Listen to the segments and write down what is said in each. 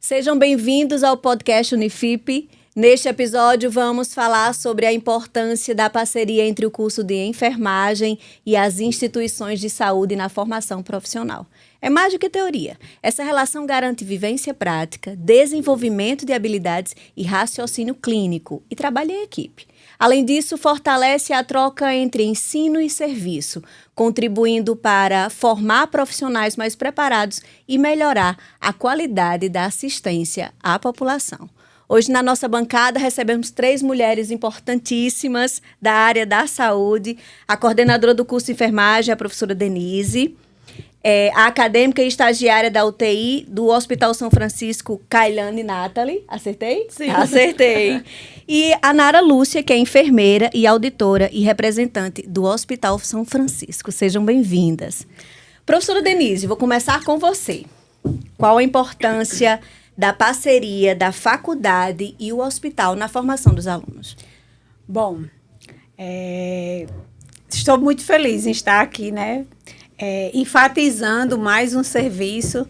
Sejam bem-vindos ao podcast Unifip. Neste episódio, vamos falar sobre a importância da parceria entre o curso de enfermagem e as instituições de saúde na formação profissional. É mais do que teoria. Essa relação garante vivência prática, desenvolvimento de habilidades e raciocínio clínico e trabalho em equipe. Além disso, fortalece a troca entre ensino e serviço, contribuindo para formar profissionais mais preparados e melhorar a qualidade da assistência à população. Hoje, na nossa bancada, recebemos 3 mulheres importantíssimas da área da saúde. A coordenadora do curso de enfermagem, a professora Denise. A acadêmica e estagiária da UTI do Hospital São Francisco, Kailane Nathalie. Acertei? Sim. Acertei. E a Nara Lúcia, que é enfermeira e auditora e representante do Hospital São Francisco. Sejam bem-vindas. Professora Denise, vou começar com você. Qual a importância da parceria da faculdade e o hospital na formação dos alunos? Bom, estou muito feliz em estar aqui, enfatizando mais um serviço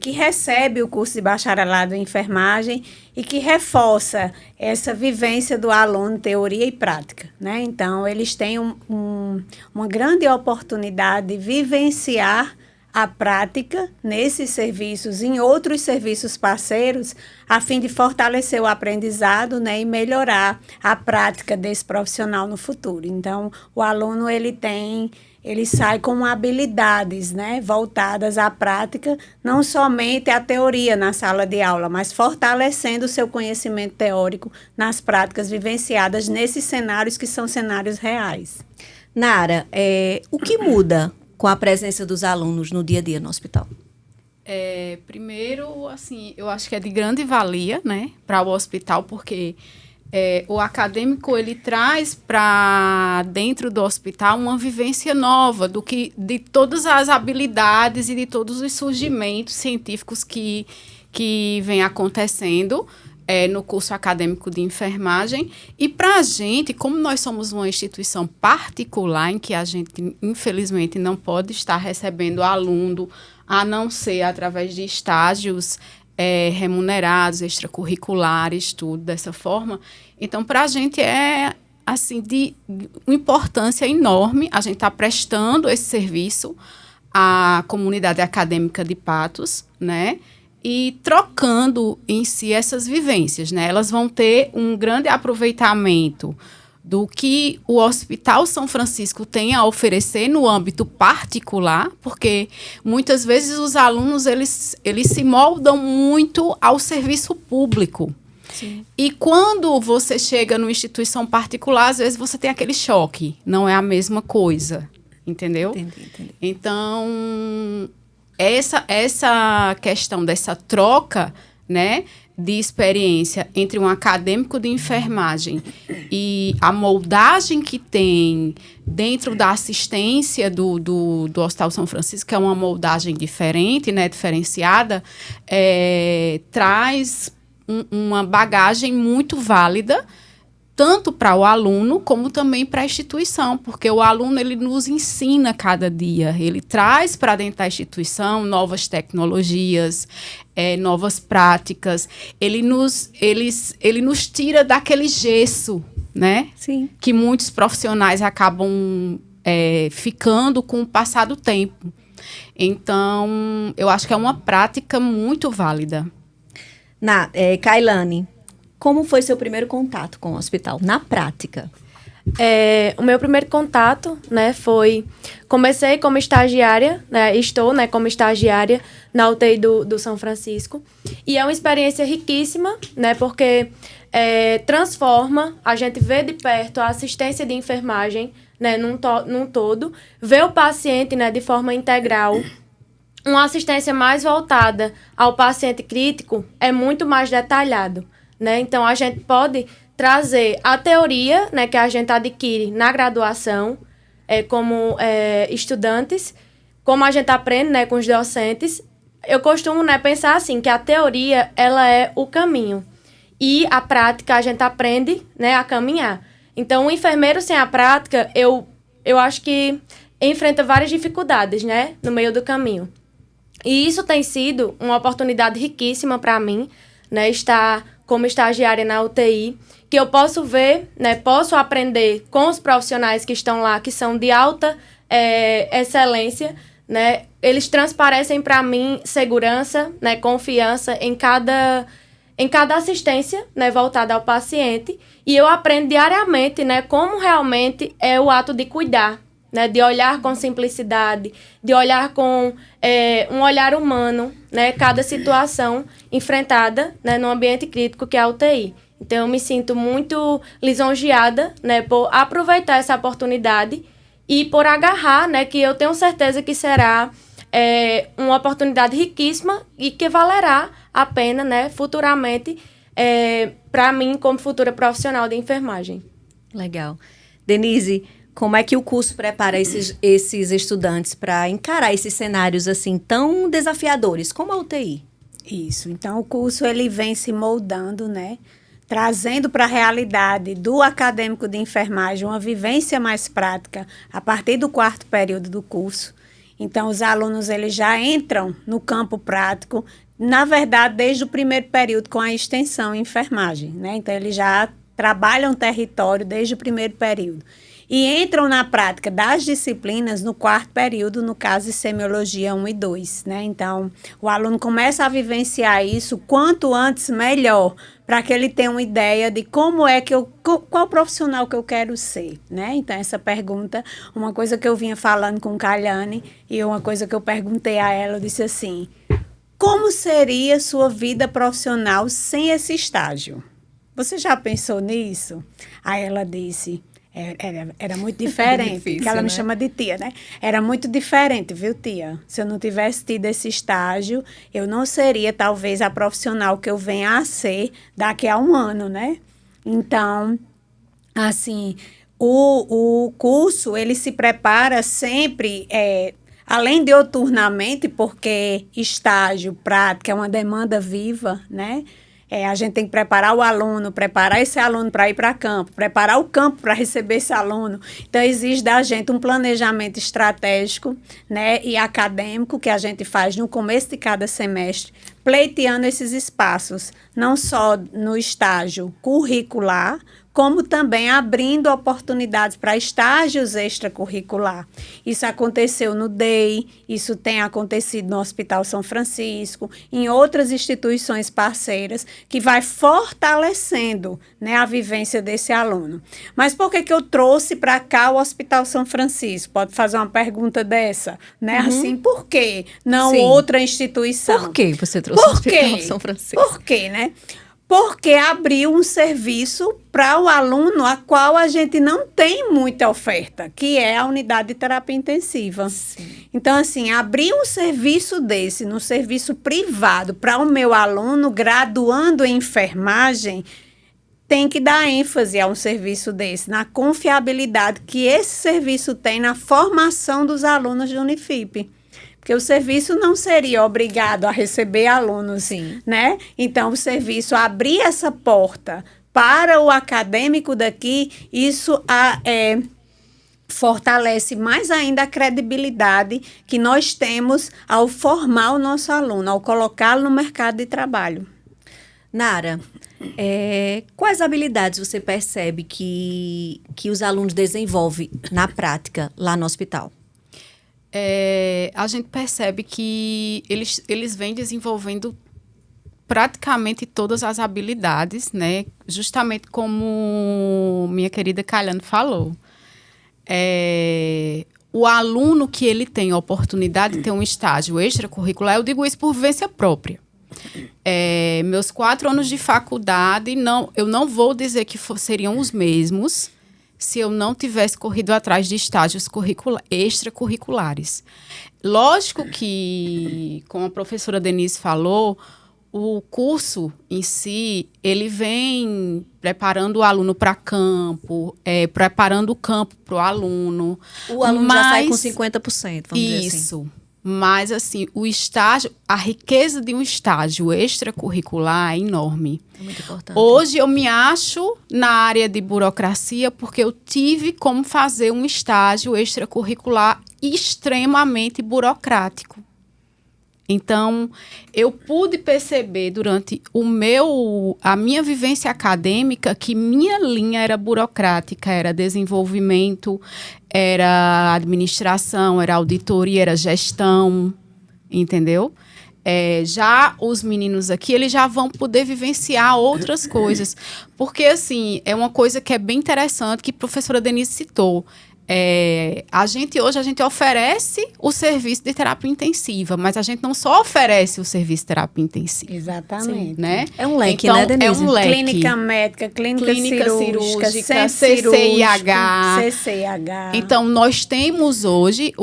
que recebe o curso de bacharelado em enfermagem e que reforça essa vivência do aluno, teoria e prática, né? Então, eles têm uma grande oportunidade de vivenciar a prática nesses serviços, em outros serviços parceiros, a fim de fortalecer o aprendizado, né, e melhorar a prática desse profissional no futuro. Então, o aluno ele sai com habilidades, né, voltadas à prática, não somente à teoria na sala de aula, mas fortalecendo o seu conhecimento teórico nas práticas vivenciadas nesses cenários que são cenários reais. Nara, o que muda com a presença dos alunos no dia a dia no hospital? Primeiro, assim, eu acho que é de grande valia, né, para o hospital, porque o acadêmico ele traz para dentro do hospital uma vivência nova de todas as habilidades e de todos os surgimentos científicos que vem acontecendo no curso acadêmico de enfermagem. E para a gente, como nós somos uma instituição particular em que a gente, infelizmente, não pode estar recebendo aluno, a não ser através de estágios remunerados, extracurriculares, tudo dessa forma. Então, para a gente é assim, de uma importância enorme a gente estar prestando esse serviço à comunidade acadêmica de Patos, né? E trocando em si essas vivências, né? Elas vão ter um grande aproveitamento do que o Hospital São Francisco tem a oferecer no âmbito particular, porque muitas vezes os alunos eles se moldam muito ao serviço público. Sim. E quando você chega numa instituição particular, às vezes você tem aquele choque, não é a mesma coisa, entendeu? Entendi. Então, essa questão dessa troca, né, de experiência entre um acadêmico de enfermagem e a moldagem que tem dentro da assistência do Hospital São Francisco, que é uma moldagem diferente, né, diferenciada, traz uma bagagem muito válida, tanto para o aluno como também para a instituição, porque o aluno ele nos ensina cada dia, ele traz para dentro da instituição novas tecnologias, novas práticas, ele nos tira daquele gesso, né? Sim. Que muitos profissionais acabam ficando com o passar do tempo. Então, eu acho que é uma prática muito válida. Kailane, como foi seu primeiro contato com o hospital, na prática? O meu primeiro contato, né, comecei como estagiária, né, estou, né, como estagiária na UTI do São Francisco, e é uma experiência riquíssima, né, porque transforma, a gente vê de perto a assistência de enfermagem, né, num todo, vê o paciente, né, de forma integral. Uma assistência mais voltada ao paciente crítico é muito mais detalhado, né? Então, a gente pode trazer a teoria, né, que a gente adquire na graduação, como estudantes, como a gente aprende, né, com os docentes. Eu costumo, né, pensar assim, que a teoria ela é o caminho e a prática a gente aprende, né, a caminhar. Então, o enfermeiro sem a prática, eu acho que enfrenta várias dificuldades, né, no meio do caminho. E isso tem sido uma oportunidade riquíssima para mim, né? Estar como estagiária na UTI, que eu posso ver, né? Posso aprender com os profissionais que estão lá, que são de alta excelência, né? Eles transparecem para mim segurança, né? Confiança em cada assistência, né? Voltada ao paciente. E eu aprendo diariamente, né? Como realmente é o ato de cuidar, né, de olhar com simplicidade, de olhar com um olhar humano, né, cada situação enfrentada, né, no ambiente crítico que é a UTI. Então, eu me sinto muito lisonjeada, né, por aproveitar essa oportunidade e por agarrar, né, que eu tenho certeza que será uma oportunidade riquíssima e que valerá a pena, né, futuramente, para mim, como futura profissional de enfermagem. Legal. Denise, como é que o curso prepara esses estudantes para encarar esses cenários assim tão desafiadores como a UTI? Isso. Então, o curso ele vem se moldando, né? Trazendo para a realidade do acadêmico de enfermagem uma vivência mais prática a partir do 4º período do curso. Então, os alunos eles já entram no campo prático, na verdade, desde o 1º período com a extensão em enfermagem, né? Então, eles já trabalham território desde o 1º período. E entram na prática das disciplinas no 4º período, no caso de semiologia 1 e 2, né? Então, o aluno começa a vivenciar isso quanto antes melhor, para que ele tenha uma ideia de como é que qual profissional que eu quero ser, né? Então, essa pergunta, uma coisa que eu vinha falando com Kalyane e uma coisa que eu perguntei a ela, eu disse assim, como seria sua vida profissional sem esse estágio? Você já pensou nisso? Aí ela disse... Era muito diferente, difícil, que ela me né? chama de tia, né? Era muito diferente, viu, tia? Se eu não tivesse tido esse estágio, eu não seria, talvez, a profissional que eu venha a ser daqui a um ano, né? Então, assim, o curso, ele se prepara sempre... além de dioturnamente, porque estágio, prática, é uma demanda viva, né? A gente tem que preparar o aluno, preparar esse aluno para ir para campo, preparar o campo para receber esse aluno. Então, exige da gente um planejamento estratégico, né, e acadêmico que a gente faz no começo de cada semestre, pleiteando esses espaços, não só no estágio curricular, como também abrindo oportunidades para estágios extracurricular. Isso aconteceu no DEI, isso tem acontecido no Hospital São Francisco, em outras instituições parceiras, que vai fortalecendo, né, a vivência desse aluno. Mas por que eu trouxe para cá o Hospital São Francisco? Pode fazer uma pergunta dessa, né? Assim, por que não Sim. outra instituição? Por que você trouxe o Hospital São Francisco? Por quê, né? Porque abriu um serviço para o aluno a qual a gente não tem muita oferta, que é a unidade de terapia intensiva. Sim. Então, assim, abrir um serviço desse, no serviço privado, para o meu aluno graduando em enfermagem, tem que dar ênfase a um serviço desse, na confiabilidade que esse serviço tem na formação dos alunos de Unifip. Porque o serviço não seria obrigado a receber alunos, Sim. né? Então, o serviço abrir essa porta para o acadêmico daqui, isso fortalece mais ainda a credibilidade que nós temos ao formar o nosso aluno, ao colocá-lo no mercado de trabalho. Nara, quais habilidades você percebe que os alunos desenvolvem na prática lá no hospital? A gente percebe que eles vêm desenvolvendo praticamente todas as habilidades, né? Justamente como minha querida Kalyane falou. O aluno que ele tem a oportunidade de ter um estágio extracurricular, eu digo isso por vivência própria. Meus 4 anos de faculdade, eu não vou dizer que seriam os mesmos se eu não tivesse corrido atrás de estágios extracurriculares. Lógico que, como a professora Denise falou, o curso em si, ele vem preparando o aluno para campo, preparando o campo para o aluno. O aluno já sai com 50%, vamos dizer assim. Isso. Mas, assim, o estágio, a riqueza de um estágio extracurricular é enorme. É muito importante. Hoje eu me acho na área de burocracia porque eu tive como fazer um estágio extracurricular extremamente burocrático. Então, eu pude perceber durante a minha vivência acadêmica que minha linha era burocrática, era desenvolvimento, era administração, era auditoria, era gestão, entendeu? Já os meninos aqui, eles já vão poder vivenciar outras coisas. Porque, assim, é uma coisa que é bem interessante, que a professora Denise citou. Hoje a gente oferece o serviço de terapia intensiva, mas a gente não só oferece o serviço de terapia intensiva. Exatamente. Né? É um leque, então, né, Denise? É um leque. Clínica médica, clínica cirúrgica, CCIH. Então, nós temos hoje,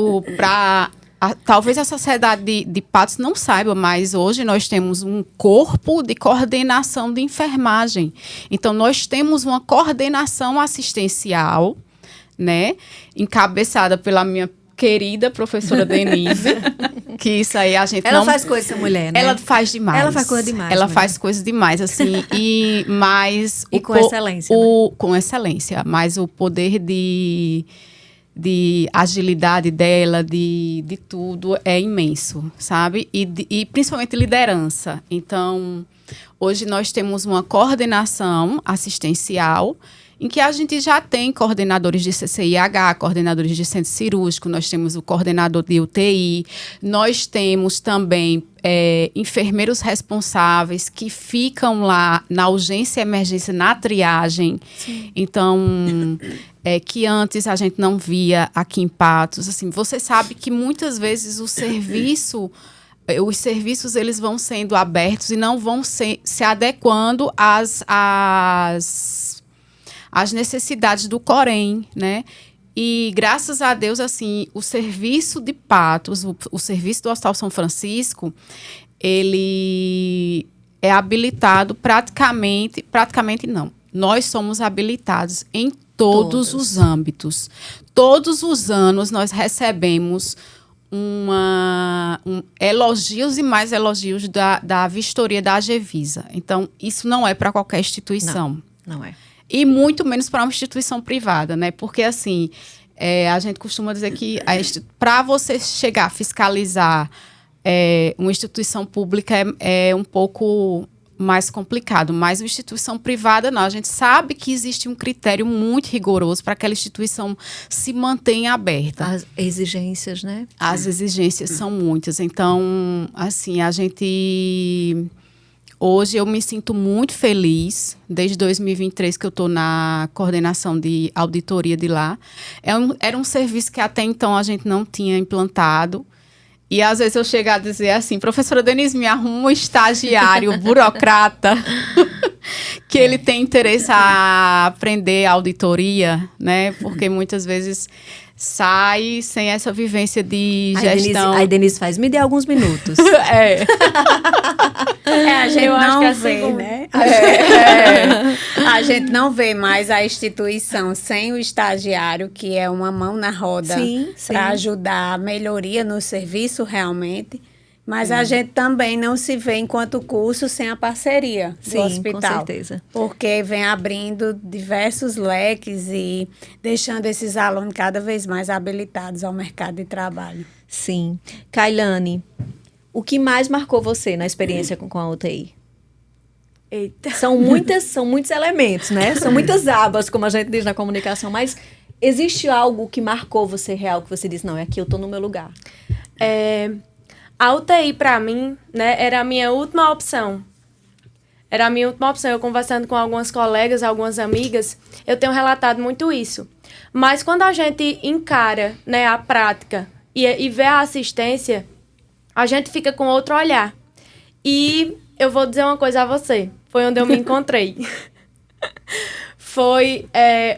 talvez a Sociedade de Patos não saiba, mas hoje nós temos um corpo de coordenação de enfermagem. Então, nós temos uma coordenação assistencial, né, encabeçada pela minha querida professora Denise, que isso aí a gente ela faz coisa, essa mulher, né? Ela faz demais. Ela faz coisa demais. Ela faz coisa demais, assim, e com excelência. Com excelência, mas o poder de agilidade dela, de tudo, é imenso, sabe? E principalmente liderança. Então, hoje nós temos uma coordenação assistencial em que a gente já tem coordenadores de CCIH, coordenadores de centro cirúrgico, nós temos o coordenador de UTI, nós temos também enfermeiros responsáveis que ficam lá na urgência e emergência, na triagem. Sim. Então, que antes a gente não via aqui em Patos. Assim, você sabe que muitas vezes os serviços eles vão sendo abertos e não vão se adequando às necessidades do Corém, né? E, graças a Deus, assim, o serviço de Patos, o serviço do Hospital São Francisco, ele é habilitado praticamente não. Nós somos habilitados em todos os âmbitos. Todos os anos nós recebemos elogios e mais elogios da vistoria da Agevisa. Então, isso não é para qualquer instituição. Não é. E muito menos para uma instituição privada, né? Porque, assim, a gente costuma dizer que para você chegar a fiscalizar uma instituição pública é um pouco mais complicado, mas uma instituição privada não. A gente sabe que existe um critério muito rigoroso para que aquela instituição se mantenha aberta. As exigências, né? As exigências são muitas. Então, assim, hoje eu me sinto muito feliz, desde 2023 que eu estou na coordenação de auditoria de lá. Era um serviço que até então a gente não tinha implantado. E às vezes eu chego a dizer assim, professora Denise, me arruma um estagiário burocrata que ele tem interesse a aprender auditoria, né? Porque muitas vezes sai sem essa vivência de gestão. Aí Denise faz, me dê alguns minutos. A gente não vê, né? A gente não vê mais a instituição sem o estagiário, que é uma mão na roda para ajudar a melhoria no serviço realmente. Mas a gente também não se vê enquanto curso sem a parceria do hospital. Com certeza. Porque vem abrindo diversos leques e deixando esses alunos cada vez mais habilitados ao mercado de trabalho. Sim. Kailane, o que mais marcou você na experiência com a UTI? Eita. São muitos elementos, né? São muitas abas, como a gente diz na comunicação, mas existe algo que marcou você real, que você diz, não, é aqui eu estou no meu lugar? A UTI, para mim, né, era a minha última opção. Era a minha última opção. Eu conversando com algumas colegas, algumas amigas, eu tenho relatado muito isso. Mas quando a gente encara, né, a prática e vê a assistência, a gente fica com outro olhar. E eu vou dizer uma coisa a você. Foi onde eu me encontrei. Foi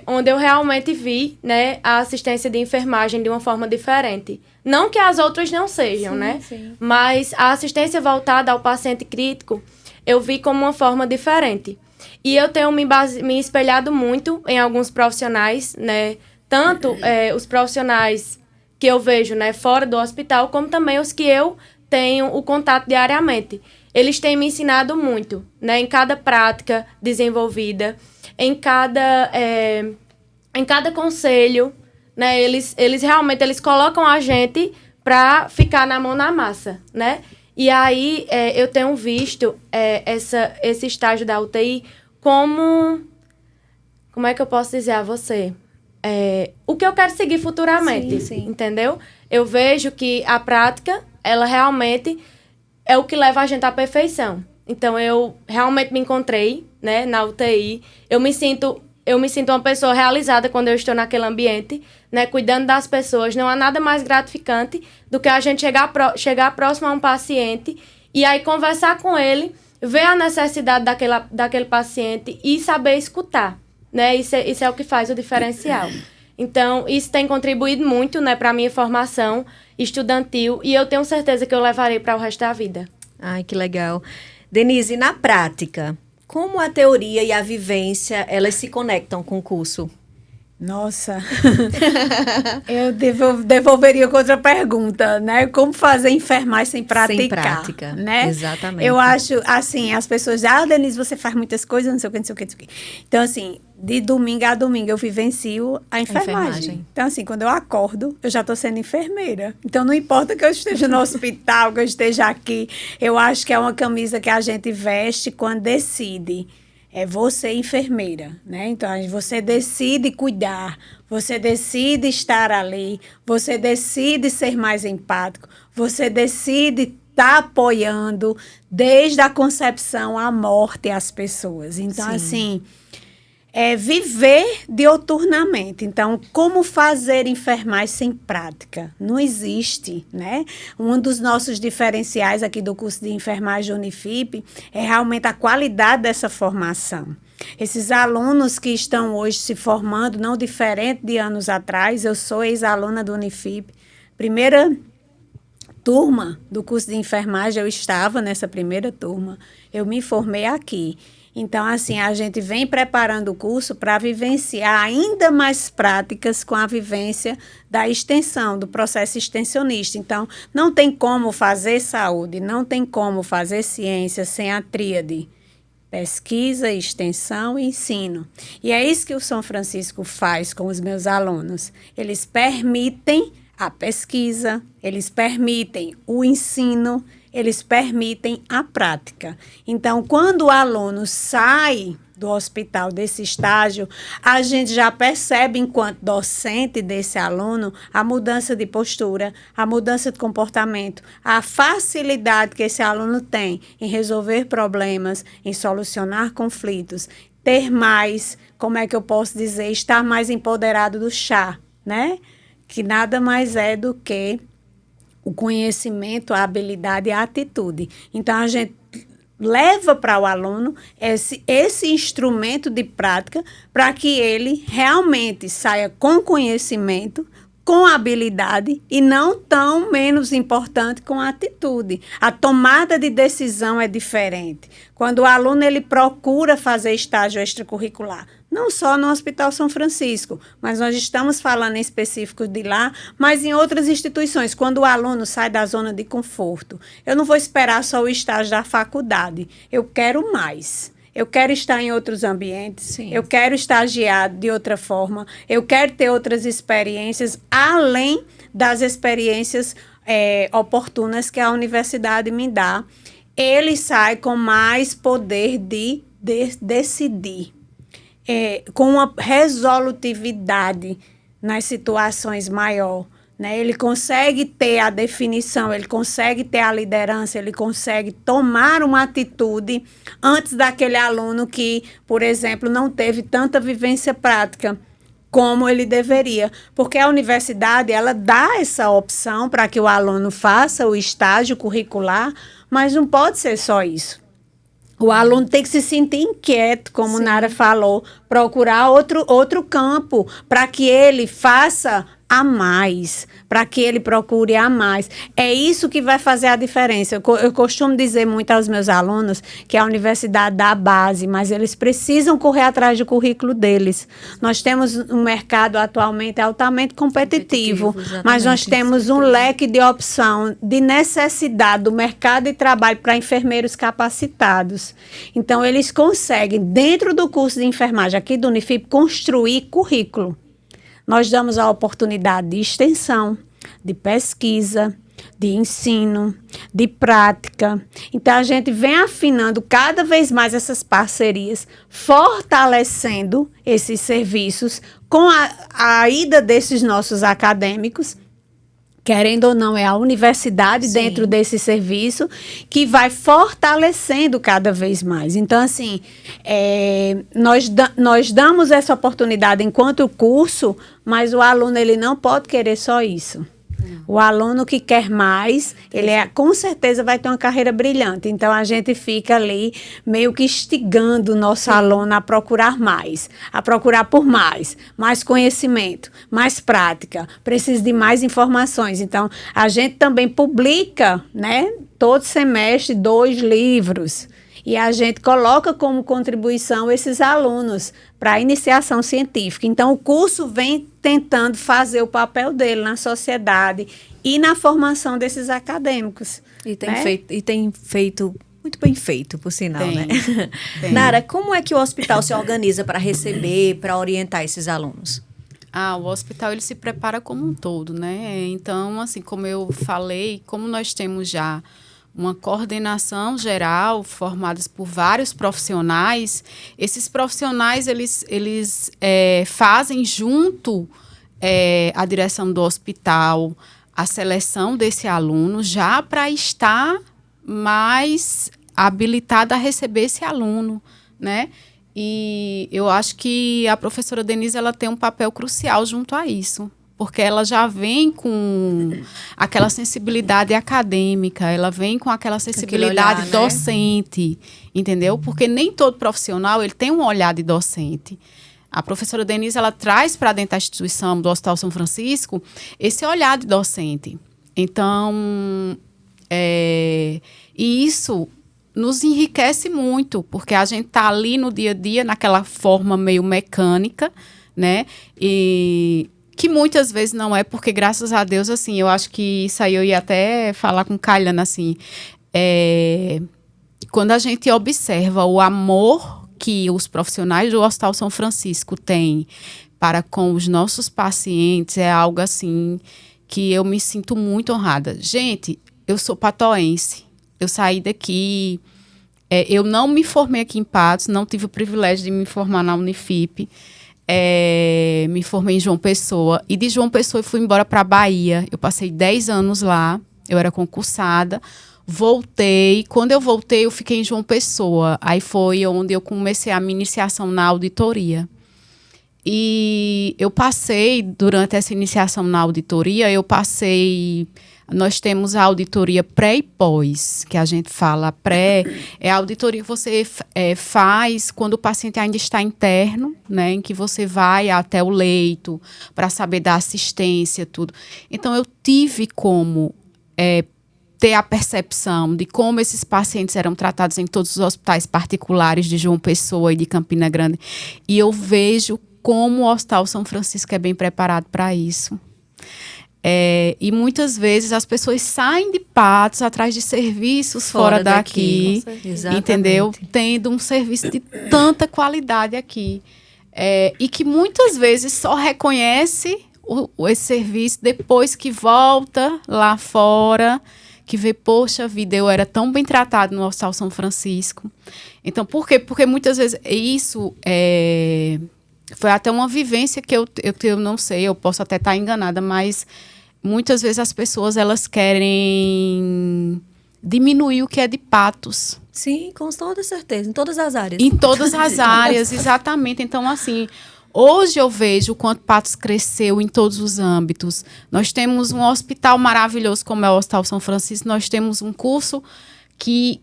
onde eu realmente vi, né, a assistência de enfermagem de uma forma diferente. Não que as outras não sejam, né? Sim. Mas a assistência voltada ao paciente crítico, eu vi como uma forma diferente. E eu tenho me espelhado muito em alguns profissionais, né? Tanto os profissionais que eu vejo, né, fora do hospital, como também os que eu tenho o contato diariamente. Eles têm me ensinado muito, né? Em cada prática desenvolvida, em cada conselho, né? Eles realmente colocam a gente para ficar na mão na massa, né? E aí, eu tenho visto esse estágio da UTI como... Como é que eu posso dizer a você? O que eu quero seguir futuramente, entendeu? Eu vejo que a prática, ela realmente é o que leva a gente à perfeição. Então, eu realmente me encontrei, né, na UTI. Eu me sinto uma pessoa realizada quando eu estou naquele ambiente, né, cuidando das pessoas. Não há nada mais gratificante do que a gente chegar próximo a um paciente e aí conversar com ele, ver a necessidade daquele paciente e saber escutar, né? Isso é o que faz o diferencial. Então, isso tem contribuído muito, né, para a minha formação estudantil e eu tenho certeza que eu levarei para o resto da vida. Ai, que legal. Denise, na prática, como a teoria e a vivência, elas se conectam com o curso? Nossa, eu devolveria com outra pergunta, né? Como fazer enfermagem sem praticar? Sem prática, né? Exatamente. Eu acho, assim, as pessoas dizem, Denise, você faz muitas coisas, não sei o que, não sei o que, não sei o que. Então, assim, de domingo a domingo eu vivencio a enfermagem. Então, assim, quando eu acordo, eu já estou sendo enfermeira. Então, não importa que eu esteja no hospital, que eu esteja aqui, eu acho que é uma camisa que a gente veste quando decide. É você enfermeira, né? Então, você decide cuidar, você decide estar ali, você decide ser mais empático, você decide estar apoiando desde a concepção à morte as pessoas. Então, assim, viver dioturnamente. Então, como fazer enfermagem sem prática? Não existe, né? Um dos nossos diferenciais aqui do curso de enfermagem Unifip é realmente a qualidade dessa formação. Esses alunos que estão hoje se formando, não diferente de anos atrás, eu sou ex-aluna do Unifip, primeira turma do curso de enfermagem, eu estava nessa primeira turma, eu me formei aqui. Então, assim, a gente vem preparando o curso para vivenciar ainda mais práticas com a vivência da extensão, do processo extensionista. Então, não tem como fazer saúde, não tem como fazer ciência sem a tríade. Pesquisa, extensão e ensino. E é isso que o São Francisco faz com os meus alunos. Eles permitem a pesquisa, eles permitem o ensino, eles permitem a prática. Então, quando o aluno sai do hospital desse estágio, a gente já percebe, enquanto docente desse aluno, a mudança de postura, a mudança de comportamento, a facilidade que esse aluno tem em resolver problemas, em solucionar conflitos, ter mais, como é que eu posso dizer, estar mais empoderado do chá, né? Que nada mais é do que o conhecimento, a habilidade e a atitude. Então, a gente leva para o aluno esse instrumento de prática para que ele realmente saia com conhecimento, com habilidade e não tão menos importante com a atitude. A tomada de decisão é diferente. Quando o aluno ele procura fazer estágio extracurricular, não só no Hospital São Francisco, mas nós estamos falando em específico de lá, mas em outras instituições, quando o aluno sai da zona de conforto. Eu não vou esperar só o estágio da faculdade, eu quero mais. Eu quero estar em outros ambientes, Sim. Eu quero estagiar de outra forma, eu quero ter outras experiências, além das experiências oportunas que a universidade me dá. Ele sai com mais poder de decidir, com uma resolutividade nas situações maior. Né? Ele consegue ter a definição, ele consegue ter a liderança, ele consegue tomar uma atitude antes daquele aluno que, por exemplo, não teve tanta vivência prática como ele deveria. Porque a universidade, ela dá essa opção para que o aluno faça o estágio curricular, mas não pode ser só isso. O aluno tem que se sentir inquieto, como Nara falou, procurar outro campo para que ele faça a mais, para que ele procure a mais. É isso que vai fazer a diferença. Eu costumo dizer muito aos meus alunos que a universidade dá a base, mas eles precisam correr atrás do currículo deles. Nós temos um mercado atualmente altamente competitivo, mas nós temos um leque de opção, de necessidade do mercado de trabalho para enfermeiros capacitados. Então, eles conseguem, dentro do curso de enfermagem aqui do Unifip, construir currículo. Nós damos a oportunidade de extensão, de pesquisa, de ensino, de prática. Então, a gente vem afinando cada vez mais essas parcerias, fortalecendo esses serviços com a ida desses nossos acadêmicos. Querendo ou não, é a universidade Sim. dentro desse serviço que vai fortalecendo cada vez mais. Então, assim, nós damos essa oportunidade enquanto curso, mas o aluno ele não pode querer só isso. O aluno que quer mais, ele com certeza vai ter uma carreira brilhante. Então, a gente fica ali meio que instigando o nosso aluno a procurar mais, a procurar por mais conhecimento, mais prática, precisa de mais informações. Então, a gente também publica, né, todo semestre 2 livros. E a gente coloca como contribuição esses alunos para a iniciação científica. Então, o curso vem tentando fazer o papel dele na sociedade e na formação desses acadêmicos. E tem feito muito bem feito, por sinal, Tem, né? tem. Nara, como é que o hospital se organiza para receber, para orientar esses alunos? O hospital ele se prepara como um todo, né? Então, assim, como eu falei, como nós temos já uma coordenação geral formada por vários profissionais, esses profissionais eles fazem junto a direção do hospital a seleção desse aluno já para estar mais habilitada a receber esse aluno, né? E eu acho que a professora Denise ela tem um papel crucial junto a isso, porque ela já vem com aquela sensibilidade acadêmica, ela vem com aquela sensibilidade olhar, docente, entendeu? Porque nem todo profissional ele tem um olhar de docente. A professora Denise ela traz para dentro da instituição do Hospital São Francisco esse olhar de docente. Então, e isso nos enriquece muito, porque a gente está ali no dia a dia, naquela forma meio mecânica, né? E que muitas vezes não é, porque graças a Deus, assim, eu acho que isso aí eu ia até falar com Kailana, assim, quando a gente observa o amor que os profissionais do Hospital São Francisco têm para com os nossos pacientes, é algo assim que eu me sinto muito honrada. Gente, eu sou patoense, eu saí daqui, eu não me formei aqui em Patos, não tive o privilégio de me formar na Unifip, me formei em João Pessoa, e de João Pessoa eu fui embora para a Bahia. Eu passei 10 anos lá, eu era concursada, voltei. Quando eu voltei, eu fiquei em João Pessoa. Aí foi onde eu comecei a minha iniciação na auditoria. E eu passei, durante essa iniciação na auditoria, nós temos a auditoria pré e pós, que a gente fala pré, é a auditoria que você faz quando o paciente ainda está interno, né, em que você vai até o leito para saber da assistência, tudo. Então, eu tive como ter a percepção de como esses pacientes eram tratados em todos os hospitais particulares de João Pessoa e de Campina Grande. E eu vejo como o Hospital São Francisco é bem preparado para isso. E muitas vezes as pessoas saem de Patos atrás de serviços fora daqui, entendeu? Tendo um serviço de tanta qualidade aqui. E que muitas vezes só reconhece esse serviço depois que volta lá fora, que vê, poxa vida, eu era tão bem tratado no Hospital São Francisco. Então, por quê? Porque muitas vezes isso foi até uma vivência que eu não sei, eu posso até estar enganada, mas muitas vezes as pessoas elas querem diminuir o que é de Patos. Sim, com toda certeza, em todas as áreas. Em todas as áreas, exatamente. Então, assim, hoje eu vejo o quanto Patos cresceu em todos os âmbitos. Nós temos um hospital maravilhoso como é o Hospital São Francisco, nós temos um curso que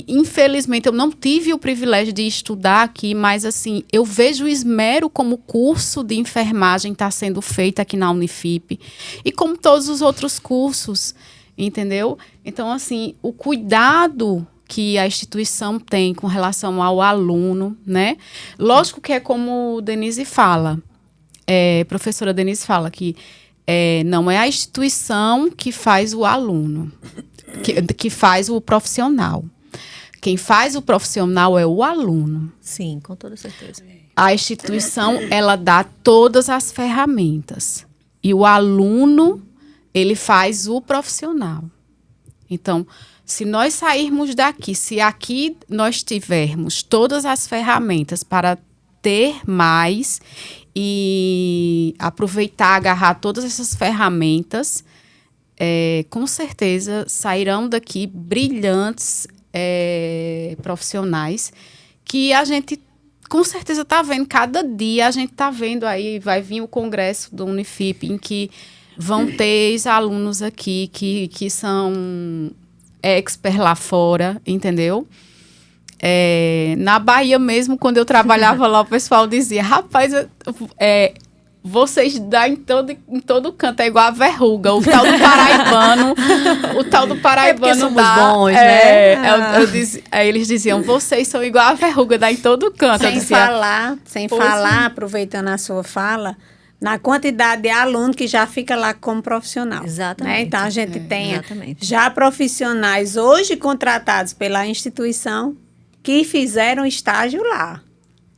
infelizmente eu não tive o privilégio de estudar aqui, mas assim, eu vejo o esmero como o curso de enfermagem está sendo feito aqui na Unifip e como todos os outros cursos, entendeu? Então, assim, o cuidado que a instituição tem com relação ao aluno, né? Lógico que é como Denise fala, professora Denise fala que não é a instituição que faz o aluno, que faz o profissional. Quem faz o profissional é o aluno. Sim, com toda certeza. A instituição, ela dá todas as ferramentas. E o aluno, ele faz o profissional. Então, se nós sairmos daqui, se aqui nós tivermos todas as ferramentas para ter mais e aproveitar, agarrar todas essas ferramentas, com certeza sairão daqui brilhantes profissionais que a gente com certeza está vendo. Cada dia a gente está vendo aí, vai vir o congresso do Unifip, em que vão ter ex-alunos aqui que são expert lá fora, entendeu? Na Bahia mesmo, quando eu trabalhava lá, o pessoal dizia, rapaz, vocês dão em todo canto, é igual a verruga, o tal do paraibano somos dá, bons, né? Aí eles diziam, vocês são igual a verruga, dá em todo canto. Sem falar, aproveitando a sua fala, na quantidade de aluno que já fica lá como profissional. Exatamente. Né? Então, a gente tem já profissionais hoje contratados pela instituição que fizeram estágio lá.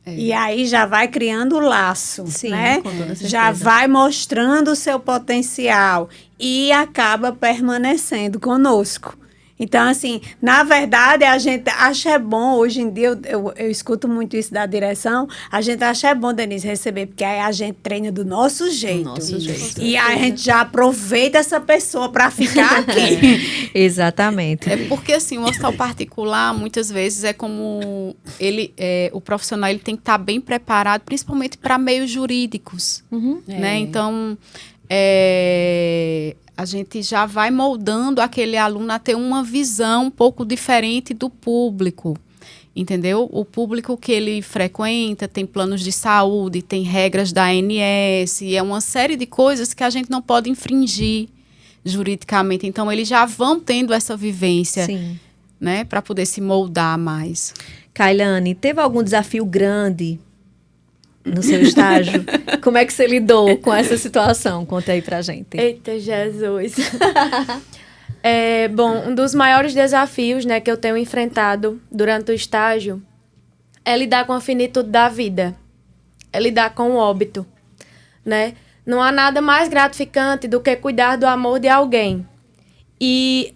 E aí já vai criando laço, sim, né? com toda certeza. Já vai mostrando o seu potencial e acaba permanecendo conosco. Então, assim, na verdade, a gente acha bom, hoje em dia, eu escuto muito isso da direção, a gente acha bom, Denise, receber, porque aí a gente treina do nosso jeito. Do nosso jeito. E aí a gente já aproveita essa pessoa para ficar aqui. Exatamente. É porque, assim, o hospital particular, muitas vezes, é como o profissional ele tem que estar bem preparado, principalmente para meios jurídicos, né? Então, a gente já vai moldando aquele aluno a ter uma visão um pouco diferente do público, entendeu? O público que ele frequenta tem planos de saúde, tem regras da ANS, é uma série de coisas que a gente não pode infringir juridicamente. Então, eles já vão tendo essa vivência, Sim. né, para poder se moldar mais. Kailane, teve algum desafio grande no seu estágio? Como é que você lidou com essa situação? Conta aí pra gente. Eita, Jesus! Bom, um dos maiores desafios, né, que eu tenho enfrentado durante o estágio é lidar com a finitude da vida. É lidar com o óbito, né? Não há nada mais gratificante do que cuidar do amor de alguém. E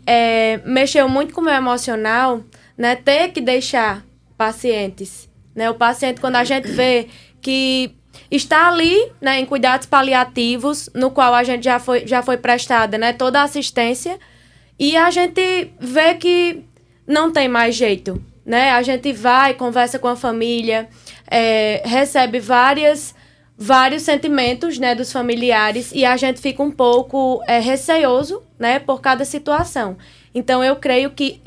mexeu muito com o meu emocional, né, ter que deixar pacientes, né? O paciente, quando a gente vê que está ali, né, em cuidados paliativos, no qual a gente já foi prestada, né, toda a assistência, e a gente vê que não tem mais jeito, né? A gente vai, conversa com a família, recebe vários sentimentos, né, dos familiares, e a gente fica um pouco receoso, né, por cada situação. Então, eu creio que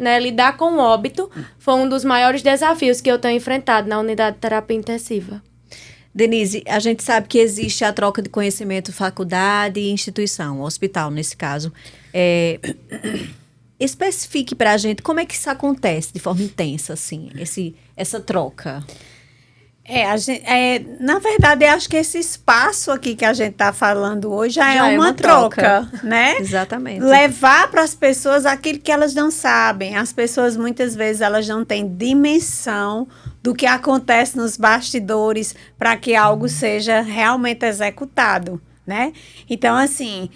né, lidar com o óbito foi um dos maiores desafios que eu tenho enfrentado na unidade de terapia intensiva. Denise, a gente sabe que existe a troca de conhecimento faculdade e instituição, hospital nesse caso. Especifique pra gente como é que isso acontece de forma intensa, assim, essa troca. Na verdade, eu acho que esse espaço aqui que a gente está falando hoje já é uma troca, né? Exatamente. Levar para as pessoas aquilo que elas não sabem. As pessoas, muitas vezes, elas não têm dimensão do que acontece nos bastidores para que algo seja realmente executado, né? Então, assim,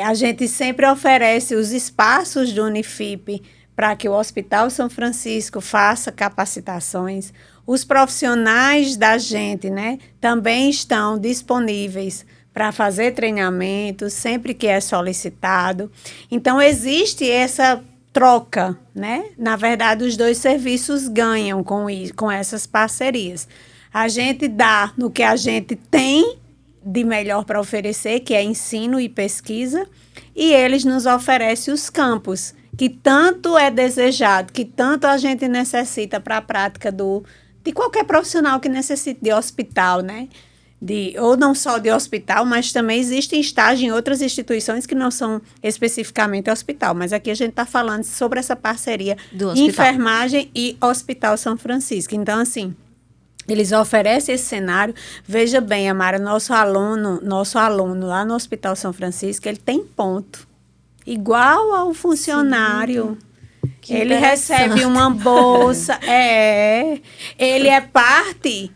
a gente sempre oferece os espaços do Unifip para que o Hospital São Francisco faça capacitações. Os profissionais da gente, né, também estão disponíveis para fazer treinamentos sempre que é solicitado. Então, existe essa troca, né? Na verdade, os dois serviços ganham com essas parcerias. A gente dá no que a gente tem de melhor para oferecer, que é ensino e pesquisa, e eles nos oferecem os campos, que tanto é desejado, que tanto a gente necessita para a prática de qualquer profissional que necessite de hospital, né? Ou não só de hospital, mas também existe estágio em outras instituições que não são especificamente hospital. Mas aqui a gente está falando sobre essa parceria enfermagem e Hospital São Francisco. Então, assim, eles oferecem esse cenário. Veja bem, Amara, nosso aluno lá no Hospital São Francisco, ele tem ponto. Igual ao funcionário. Sim. Ele recebe uma bolsa. Ele é parte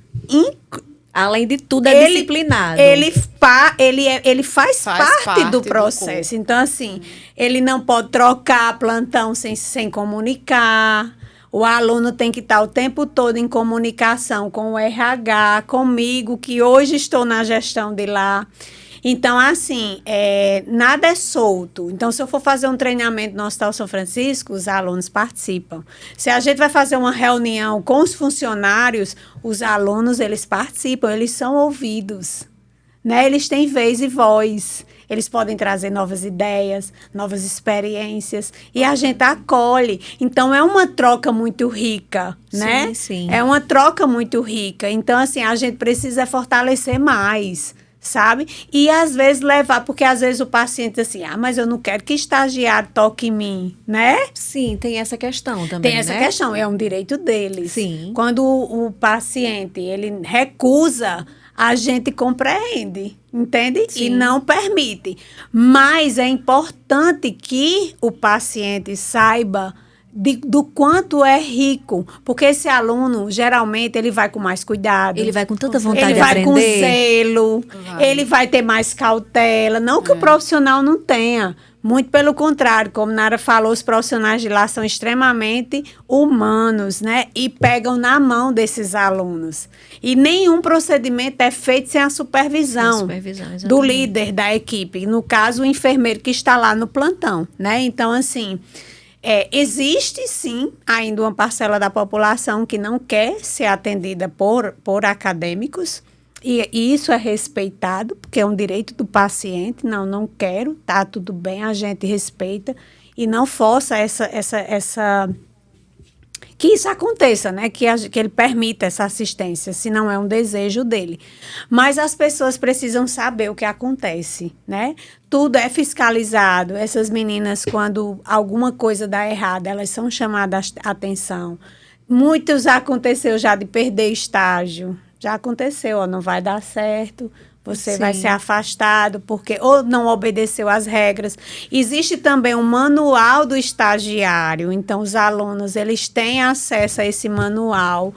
Além de tudo, é disciplinado. Ele faz parte do do processo. Então, assim, ele não pode trocar plantão sem comunicar. O aluno tem que estar o tempo todo em comunicação com o RH, comigo, que hoje estou na gestão de lá. Então, assim, nada é solto. Então, se eu for fazer um treinamento no Hospital São Francisco, os alunos participam. Se a gente vai fazer uma reunião com os funcionários, os alunos, eles participam, eles são ouvidos, né? Eles têm vez e voz. Eles podem trazer novas ideias, novas experiências, e a gente acolhe. Então, é uma troca muito rica, né? Sim, sim. É uma troca muito rica. Então, assim, a gente precisa fortalecer mais, sabe? E, às vezes, levar, porque, às vezes, o paciente diz assim, mas eu não quero que estagiário toque em mim, né? Sim, tem essa questão também, Tem essa né? questão, é um direito deles. Sim. Quando o paciente, ele recusa, a gente compreende, entende? Sim. E não permite. Mas é importante que o paciente saiba do quanto é rico, porque esse aluno, geralmente, ele vai com mais cuidado. Ele vai com tanta vontade Ele de vai aprender. com zelo, ele vai ter mais cautela. Não que o profissional não tenha. Muito pelo contrário, como Nara falou, os profissionais de lá são extremamente humanos, né? E pegam na mão desses alunos. E nenhum procedimento é feito sem a supervisão, Sem supervisão, do exatamente. líder da equipe. No caso, o enfermeiro que está lá no plantão, né? Então, assim, existe sim ainda uma parcela da população que não quer ser atendida por acadêmicos. E isso é respeitado, porque é um direito do paciente. Não quero, tá tudo bem, a gente respeita e não força que isso aconteça, né? Que ele permita essa assistência, se não é um desejo dele. Mas as pessoas precisam saber o que acontece, né? Tudo é fiscalizado. Essas meninas, quando alguma coisa dá errado, elas são chamadas a atenção. Muitos aconteceu já de perder estágio. Já aconteceu, não vai dar certo, você Sim. vai ser afastado porque ou não obedeceu às regras. Existe também um manual do estagiário, então os alunos, eles têm acesso a esse manual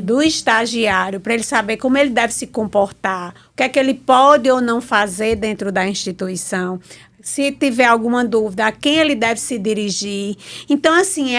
do estagiário, para ele saber como ele deve se comportar, o que é que ele pode ou não fazer dentro da instituição. Se tiver alguma dúvida, a quem ele deve se dirigir. Então, assim,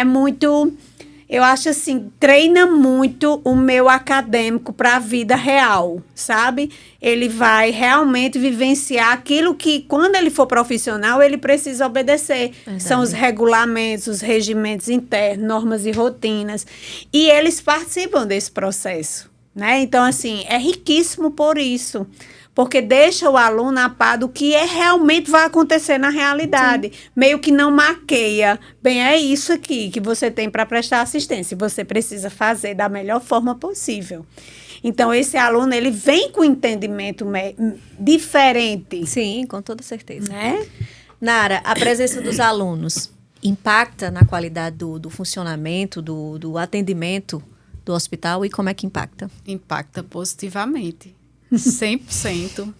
eu acho assim, treina muito o meu acadêmico para a vida real, sabe? Ele vai realmente vivenciar aquilo que, quando ele for profissional, ele precisa obedecer. Verdade. São os regulamentos, os regimentos internos, normas e rotinas. E eles participam desse processo, né? Então, assim, é riquíssimo por isso. Porque deixa o aluno a par do que realmente vai acontecer na realidade. Sim. Meio que não maqueia. Bem, é isso aqui que você tem para prestar assistência. Você precisa fazer da melhor forma possível. Então, esse aluno, ele vem com entendimento diferente. Sim, com toda certeza. Né? Nara, a presença dos alunos impacta na qualidade do funcionamento, do atendimento do hospital, e como é que impacta? Impacta positivamente. 100%,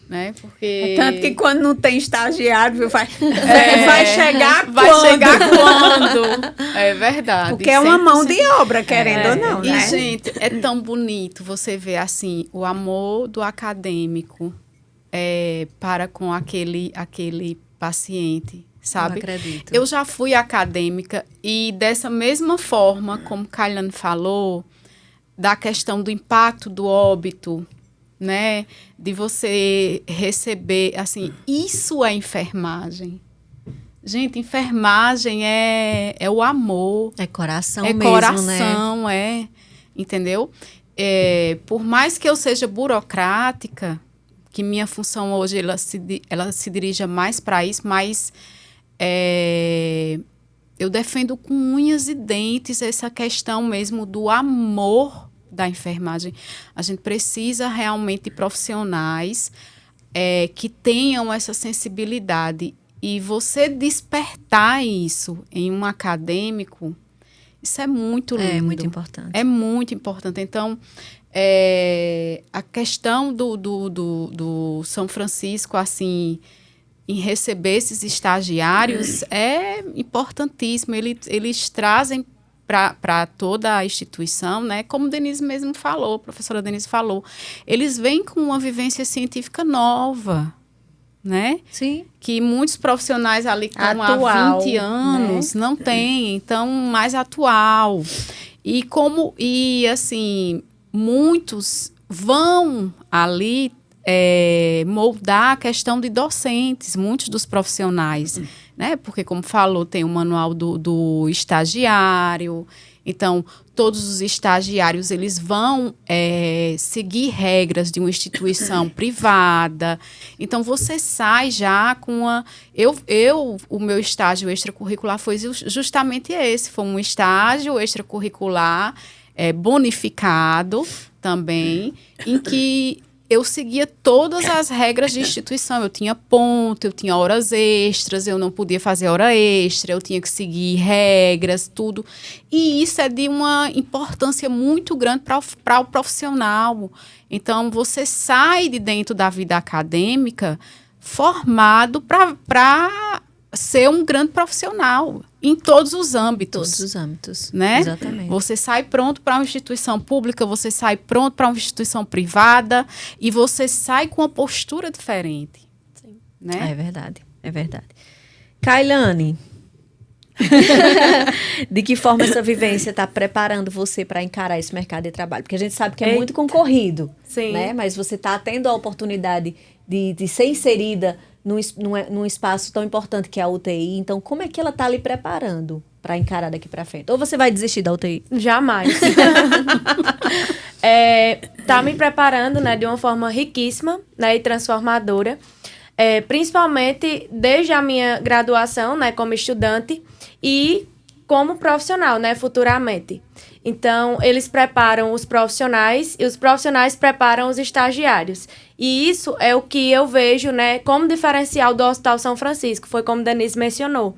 né? Porque... Tanto que quando não tem estagiário, vai chegar quando? Vai chegar quando? É verdade. Porque é uma mão de obra, querendo ou não, né? E, gente, é tão bonito você ver, assim, o amor do acadêmico para com aquele paciente, sabe? Eu acredito. Eu já fui acadêmica e, dessa mesma forma, como Kailane falou, da questão do impacto do óbito, né? De você receber, assim, isso é enfermagem. Gente, enfermagem é o amor. É coração É mesmo, coração, né? Entendeu? Por mais que eu seja burocrática, que minha função hoje ela se dirija mais para isso, mas eu defendo com unhas e dentes essa questão mesmo do amor da enfermagem. A gente precisa realmente de profissionais que tenham essa sensibilidade. E você despertar isso em um acadêmico, isso é muito lindo. É muito importante. É muito importante. Então, a questão do São Francisco, assim, em receber esses estagiários é importantíssimo. Eles trazem para toda a instituição, né? Como Denise mesmo falou, a professora Denise falou, eles vêm com uma vivência científica nova, né? Sim. Que muitos profissionais ali que estão há 20 anos, né, não têm, então mais atual. E assim, muitos vão ali moldar a questão de docentes, muitos dos profissionais, né? Porque, como falou, tem o manual do estagiário. Então, todos os estagiários, eles vão seguir regras de uma instituição privada. Então, você sai já com o meu estágio extracurricular foi justamente esse. Foi um estágio extracurricular bonificado também, em que eu seguia todas as regras de instituição. Eu tinha ponto, eu tinha horas extras, eu não podia fazer hora extra, eu tinha que seguir regras, tudo. E isso é de uma importância muito grande para o profissional. Então, você sai de dentro da vida acadêmica formado para ser um grande profissional em todos os âmbitos. Todos os âmbitos, né? Exatamente. Você sai pronto para uma instituição pública, você sai pronto para uma instituição privada e você sai com uma postura diferente. Sim. Né? É verdade, é verdade. Kailane, de que forma essa vivência está preparando você para encarar esse mercado de trabalho? Porque a gente sabe que é muito concorrido, Sim. né? Mas você está tendo a oportunidade de ser inserida num espaço tão importante que é a UTI. Então, como é que ela está lhe preparando para encarar daqui para frente? Ou você vai desistir da UTI? Jamais. Tá me preparando, né, de uma forma riquíssima, né, e transformadora. Principalmente desde a minha graduação, né, como estudante e como profissional, né, futuramente. Então, eles preparam os profissionais e os profissionais preparam os estagiários. E isso é o que eu vejo, né, como diferencial do Hospital São Francisco, foi como Denise mencionou.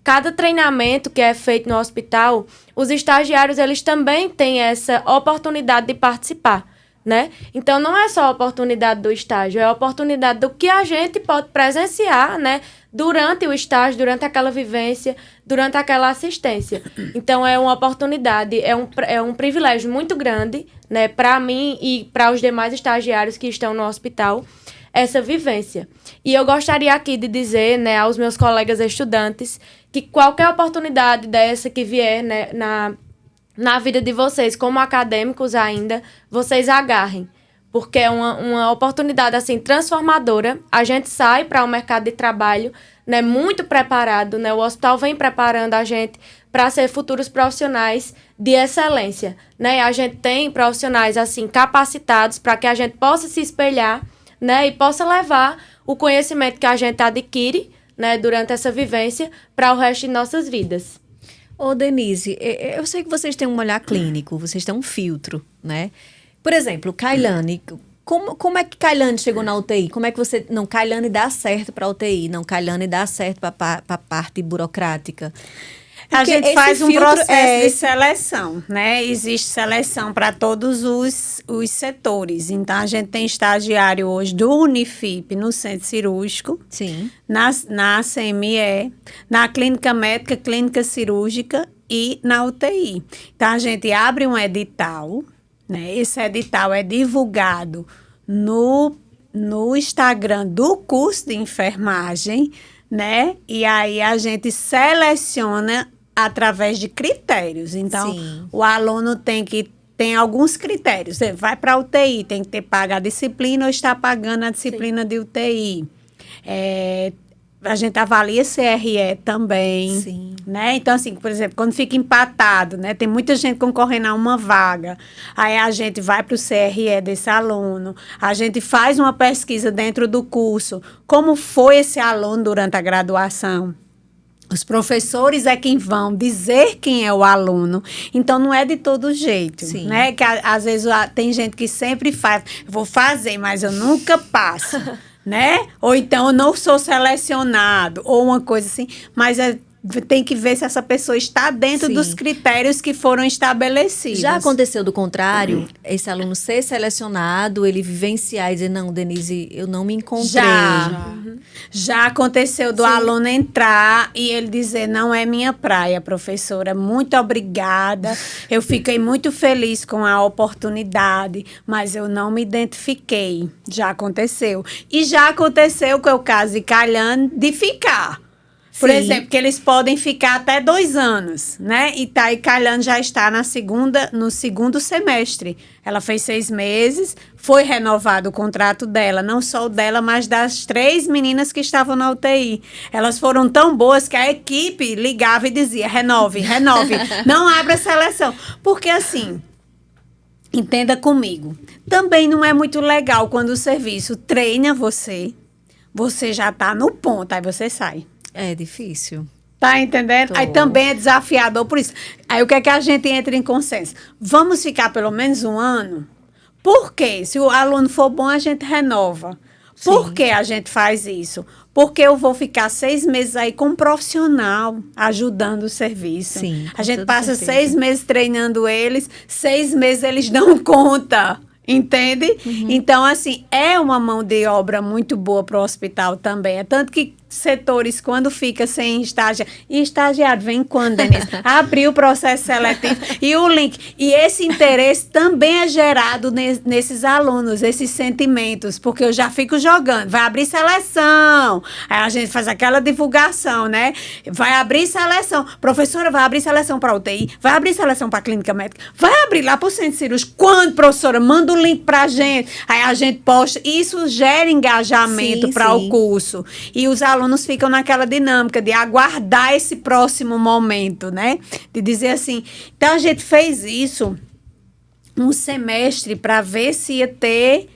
Cada treinamento que é feito no hospital, os estagiários, eles também têm essa oportunidade de participar, né? Então, não é só a oportunidade do estágio, é a oportunidade do que a gente pode presenciar, né, durante o estágio, durante aquela vivência, durante aquela assistência. Então, é uma oportunidade, é um privilégio muito grande, né, para mim e para os demais estagiários que estão no hospital, essa vivência. E eu gostaria aqui de dizer, né, aos meus colegas estudantes que qualquer oportunidade dessa que vier, né, na vida de vocês, como acadêmicos ainda, vocês agarrem. Porque é uma oportunidade, assim, transformadora. A gente sai para o mercado de trabalho, né, muito preparado, né? O hospital vem preparando a gente para ser futuros profissionais de excelência, né? A gente tem profissionais, assim, capacitados para que a gente possa se espelhar, né? E possa levar o conhecimento que a gente adquire, né, durante essa vivência para o resto de nossas vidas. Ô, Denise, eu sei que vocês têm um olhar clínico, vocês têm um filtro, né? Por exemplo, Kailane, como é que Kailane chegou na UTI? Como é que você... Não, Kailane dá certo para a UTI, não, Kailane dá certo para a parte burocrática. A Porque gente faz um filtro processo de seleção, né? Existe seleção para todos os setores. Então, a gente tem estagiário hoje do Unifip, no centro cirúrgico. Sim. Na CME, na clínica médica, clínica cirúrgica e na UTI. Então, a gente abre um edital, né? Esse edital é divulgado no Instagram do curso de enfermagem, né? E aí a gente seleciona através de critérios. Então, Sim. o aluno tem alguns critérios. Você vai para a UTI, tem que ter pago a disciplina ou está pagando a disciplina de UTI. A gente avalia CRE também. Sim. Né? Então, assim, por exemplo, quando fica empatado, né? Tem muita gente concorrendo a uma vaga. Aí a gente vai para o CRE desse aluno. A gente faz uma pesquisa dentro do curso. Como foi esse aluno durante a graduação? Os professores é quem vão dizer quem é o aluno. Então, não é de todo jeito. Sim. Né? Que às vezes tem gente que sempre faz. Vou fazer, mas eu nunca passo. Né? Ou então eu não sou selecionado, ou uma coisa assim, mas tem que ver se essa pessoa está dentro Sim. dos critérios que foram estabelecidos. Já aconteceu do contrário? Esse aluno ser selecionado, ele vivenciar e dizer, não, Denise, eu não me encontrei. Já aconteceu do aluno entrar e ele dizer, não é minha praia, professora, muito obrigada, eu fiquei muito feliz com a oportunidade, mas eu não me identifiquei. Já aconteceu. E já aconteceu com o caso de Calhane de ficar. Por Sim. exemplo, que eles podem ficar até 2 anos, né? E Calhane já está no segundo semestre. Ela fez 6 meses, foi renovado o contrato dela, não só o dela, mas das 3 meninas que estavam na UTI. Elas foram tão boas que a equipe ligava e dizia, renove, não abra a seleção. Porque assim, entenda comigo, também não é muito legal quando o serviço treina você já está no ponto, aí você sai. É difícil. Tá entendendo? Aí também é desafiador por isso. Aí o que é que a gente entra em consenso? Vamos ficar pelo menos 1 ano? Por quê? Se o aluno for bom, a gente renova. Por que a gente faz isso? Porque eu vou ficar 6 meses aí com um profissional ajudando o serviço. Sim, a gente com passa certeza. 6 meses treinando eles, 6 meses eles dão conta. Entende? Então, assim, é uma mão de obra muito boa para o hospital também. É tanto que setores, quando fica sem estagiário, e estagiário vem quando, Denise? Abrir o processo seletivo e o link. E esse interesse também é gerado nesses alunos, esses sentimentos, porque eu já fico jogando. Vai abrir seleção. Aí a gente faz aquela divulgação, né? Vai abrir seleção. Professora, vai abrir seleção para UTI, vai abrir seleção para clínica médica, vai abrir lá para o centro cirúrgico. Quando, professora? Manda o link para a gente. Aí a gente posta. Isso gera engajamento Sim, para sim. o curso. E os alunos ficam naquela dinâmica de aguardar esse próximo momento, né? De dizer assim, então a gente fez isso um semestre para ver se ia ter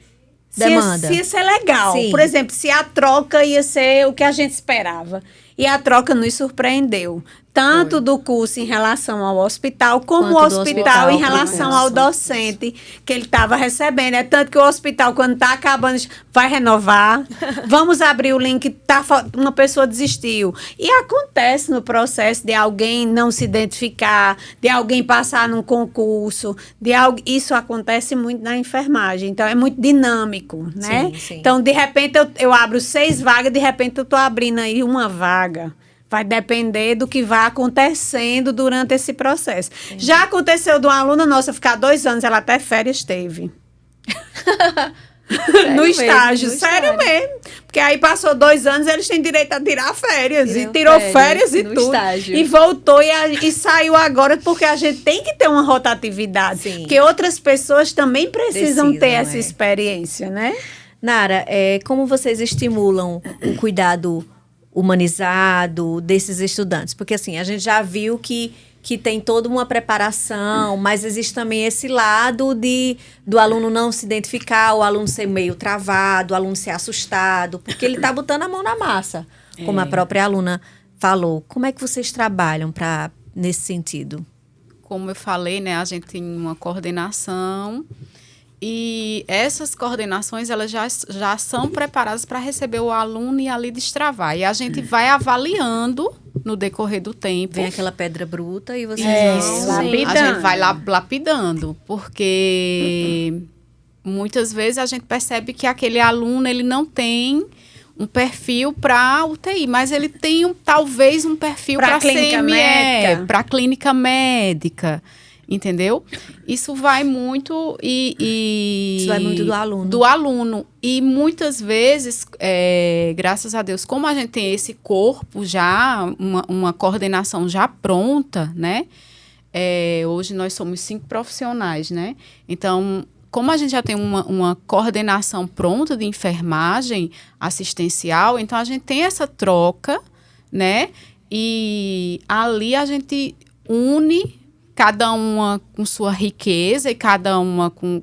Demanda. Se ia ser legal. Sim. Por exemplo, se a troca ia ser o que a gente esperava. E a troca nos surpreendeu. Tanto do curso em relação ao hospital, como Quanto o do hospital em hospital pro relação curso. ao docente que ele estava recebendo. É tanto que o hospital, quando está acabando, vai renovar. Vamos abrir o link, uma pessoa desistiu. E acontece no processo de alguém não se identificar, de alguém passar num concurso, isso acontece muito na enfermagem. Então, é muito dinâmico, né? Sim, sim. Então, de repente, eu abro 6 vagas, de repente, eu estou abrindo aí 1 vaga. Vai depender do que vai acontecendo durante esse processo. Já aconteceu de uma aluna nossa ficar 2 anos, ela até férias teve. No estágio, sério mesmo. Porque aí passou 2 anos, eles têm direito a tirar férias. Tirou E tirou férias e no tudo. estágio. E voltou e saiu agora, porque a gente tem que ter uma rotatividade. Sim. Porque outras pessoas também precisam ter Precisam, essa é. experiência, né? Nara, como vocês estimulam o cuidado humanizado desses estudantes? Porque assim, a gente já viu que tem toda uma preparação, mas existe também esse lado do aluno não se identificar, o aluno ser meio travado, o aluno ser assustado, porque ele está botando a mão na massa, como a própria aluna falou. Como é que vocês trabalham nesse sentido? Como eu falei, né, a gente tem uma coordenação e essas coordenações elas já são preparadas para receber o aluno e ali destravar. E a gente vai avaliando no decorrer do tempo. Vem aquela pedra bruta e vocês Isso, vão... a gente vai lapidando, porque muitas vezes a gente percebe que aquele aluno ele não tem um perfil para UTI, mas ele tem talvez um perfil para clínica CME, médica. para clínica médica, entendeu? Isso vai muito Isso vai muito do aluno. Do aluno. E muitas vezes, graças a Deus, como a gente tem esse corpo já, uma coordenação já pronta, né? Hoje nós somos 5 profissionais, né? Então, como a gente já tem uma coordenação pronta de enfermagem assistencial, então a gente tem essa troca, né? E ali a gente une cada uma com sua riqueza e cada uma com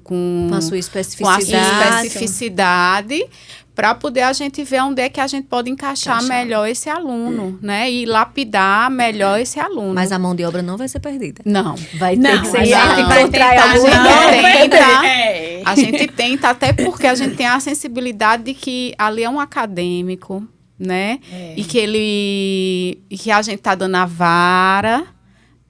a sua especificidade. Para poder a gente ver onde é que a gente pode encaixar melhor esse aluno, né? E lapidar melhor esse aluno. Mas a mão de obra não vai ser perdida. Não. Vai ter que ser a gente vai a gente tenta, até porque a gente tem a sensibilidade de que ali é um acadêmico, né? E que a gente tá dando a vara,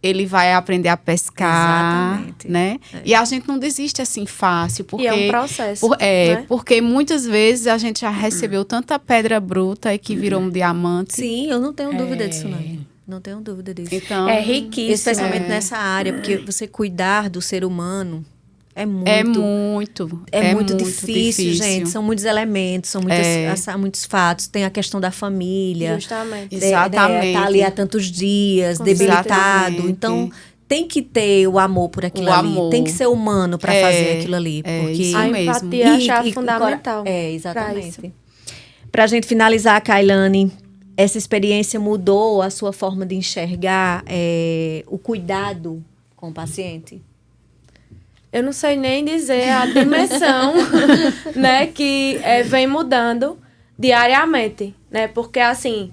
ele vai aprender a pescar, Exatamente. né? E a gente não desiste assim fácil, porque E é um processo, né? porque muitas vezes a gente já recebeu tanta pedra bruta e que virou um diamante. Sim, eu não tenho dúvida disso, não. Não tenho dúvida disso. Então, É riquíssimo. Especialmente nessa área, porque você cuidar do ser humano é muito... é muito difícil, gente. São muitos elementos, são muitos fatos. Tem a questão da família. Justamente. Exatamente. Tá ali há tantos dias, Com debilitado. certeza. Então, tem que ter o amor por aquilo O ali. amor. Tem que ser humano para fazer aquilo ali. Porque... isso A mesmo. empatia é a chave fundamental. Exatamente. Pra gente finalizar, Kailane, essa experiência mudou a sua forma de enxergar o cuidado com o paciente? Eu não sei nem dizer a dimensão, né, que vem mudando diariamente, né? Porque, assim,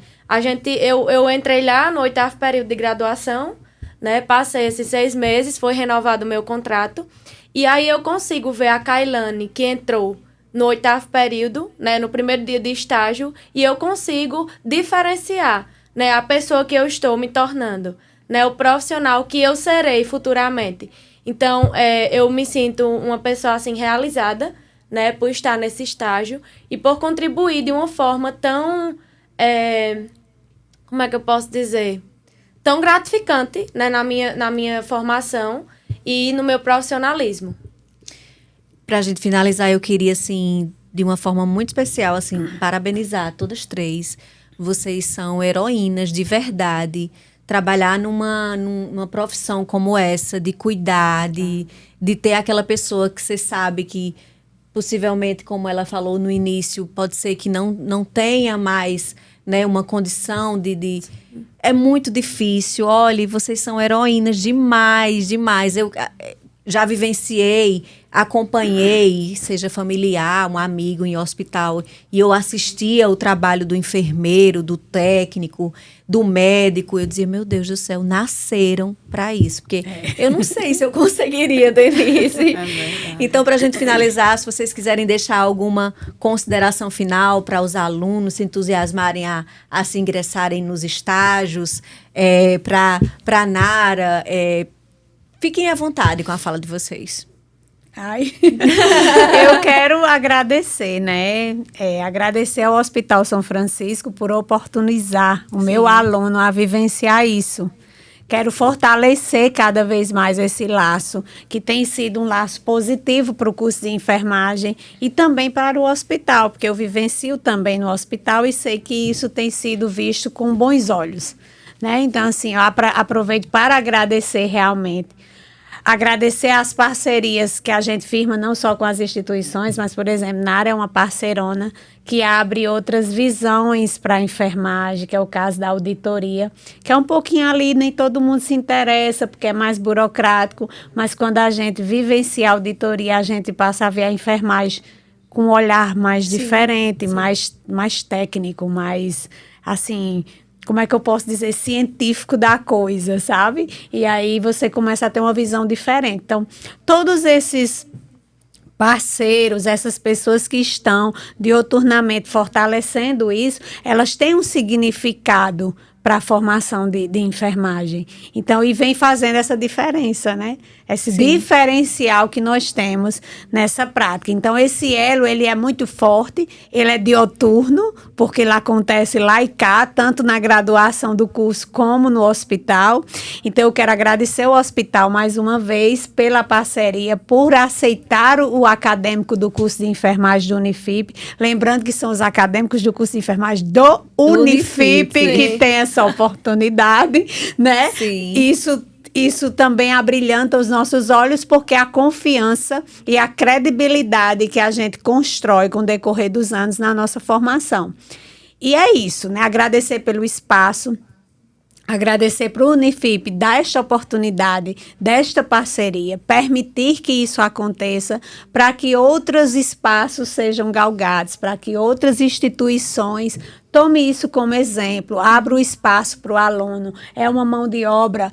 eu entrei lá no 8º período de graduação, né? Passei esses 6 meses, foi renovado o meu contrato. E aí eu consigo ver a Kailane, que entrou no 8º período, né? No primeiro dia de estágio, e eu consigo diferenciar, né? A pessoa que eu estou me tornando, né? O profissional que eu serei futuramente. Então, eu me sinto uma pessoa, assim, realizada, né? Por estar nesse estágio e por contribuir de uma forma tão... como é que eu posso dizer? Tão gratificante, né? Na minha formação e no meu profissionalismo. Pra gente finalizar, eu queria, assim, de uma forma muito especial, assim, parabenizar todas 3. Vocês são heroínas de verdade. Trabalhar numa profissão como essa, de cuidar, de ter aquela pessoa que você sabe que, possivelmente, como ela falou no início, pode ser que não tenha mais, né, uma condição de... É muito difícil. Olha, vocês são heroínas demais, demais. Eu já vivenciei, acompanhei, seja familiar, um amigo em hospital, e eu assistia o trabalho do enfermeiro, do técnico, do médico. Eu dizia, meu Deus do céu, nasceram para isso, porque eu não sei se eu conseguiria, Denise. Então, para a gente finalizar, se vocês quiserem deixar alguma consideração final para os alunos se entusiasmarem a se ingressarem nos estágios, para a Nara, fiquem à vontade com a fala de vocês. Ai. Eu quero agradecer, né? Agradecer ao Hospital São Francisco por oportunizar o meu aluno a vivenciar isso. Quero fortalecer cada vez mais esse laço, que tem sido um laço positivo para o curso de enfermagem e também para o hospital, porque eu vivencio também no hospital e sei que isso tem sido visto com bons olhos, né? Então, assim, eu aproveito para agradecer realmente. Agradecer as parcerias que a gente firma, não só com as instituições, mas, por exemplo, Nara é uma parceirona que abre outras visões para a enfermagem, que é o caso da auditoria, que é um pouquinho ali, nem todo mundo se interessa, porque é mais burocrático, mas quando a gente vivencia a auditoria, a gente passa a ver a enfermagem com um olhar mais diferente, mais técnico, mais, assim... como é que eu posso dizer, científico da coisa, sabe? E aí você começa a ter uma visão diferente. Então, todos esses parceiros, essas pessoas que estão diuturnamente fortalecendo isso, elas têm um significado para a formação de enfermagem. Então, e vem fazendo essa diferença, né? Esse diferencial que nós temos nessa prática. Então, esse elo, ele é muito forte, ele é dioturno, porque ele acontece lá e cá, tanto na graduação do curso como no hospital. Então, eu quero agradecer ao hospital mais uma vez pela parceria, por aceitar o acadêmico do curso de enfermagem do Unifip. Lembrando que são os acadêmicos do curso de enfermagem do Unifip que tem essa oportunidade, né? Sim. Isso também abrilhanta os nossos olhos, porque a confiança e a credibilidade que a gente constrói com o decorrer dos anos na nossa formação. E é isso, né? Agradecer pelo espaço, agradecer para o Unifip dar esta oportunidade, desta parceria, permitir que isso aconteça, para que outros espaços sejam galgados, para que outras instituições tomem isso como exemplo, abra o espaço para o aluno. É uma mão de obra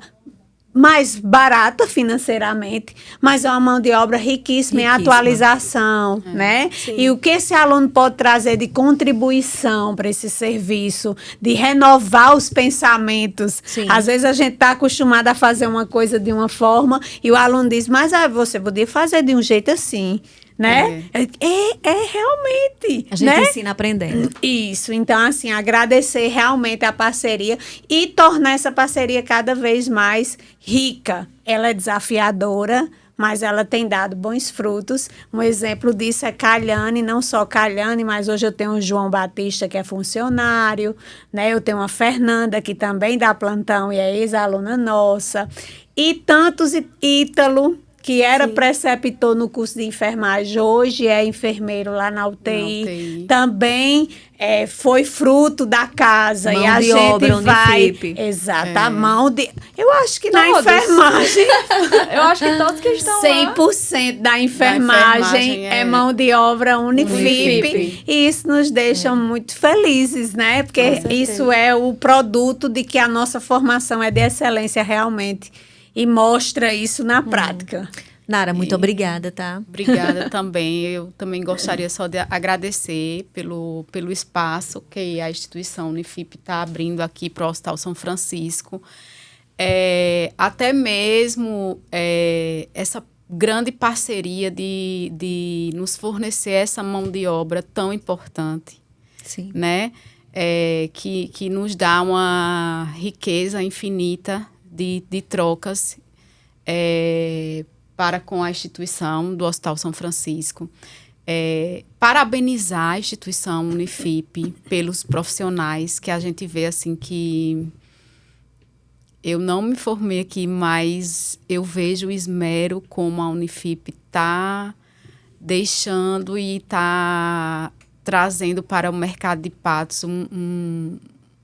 mais barata financeiramente, mas é uma mão de obra riquíssima em atualização, né? Sim. E o que esse aluno pode trazer de contribuição para esse serviço, de renovar os pensamentos. Sim. Às vezes a gente está acostumado a fazer uma coisa de uma forma e o aluno diz, mas você podia fazer de um jeito assim, né? É realmente. A gente né? ensina aprendendo. Isso, então assim, agradecer realmente a parceria e tornar essa parceria cada vez mais rica. Ela é desafiadora, mas ela tem dado bons frutos. Um exemplo disso é Calhane, não só Calhane, mas hoje eu tenho o João Batista, que é funcionário, né? Eu tenho a Fernanda, que também dá plantão e é ex-aluna nossa. E tantos, Ítalo, que era preceptor no curso de enfermagem, hoje é enfermeiro lá na UTI. Também foi fruto da casa. Mão e a de gente obra, vai. Unifip. Exato, a mão de. Eu acho que na Todos. enfermagem. Eu acho que todos que estão 100% da enfermagem é mão de obra Unifip. Unifip. E isso nos deixa muito felizes, né? Porque isso é o produto de que a nossa formação é de excelência realmente. E mostra isso na prática. Nara, muito obrigada, tá? Obrigada também. Eu também gostaria só de agradecer pelo espaço que a instituição Unifip está abrindo aqui para o Hospital São Francisco. Até mesmo essa grande parceria de nos fornecer essa mão de obra tão importante. Sim. Né? Que nos dá uma riqueza infinita de trocas para com a instituição do Hospital São Francisco. Parabenizar a instituição Unifip pelos profissionais que a gente vê assim que eu não me formei aqui, mas eu vejo o esmero como a Unifip está deixando e está trazendo para o mercado de Patos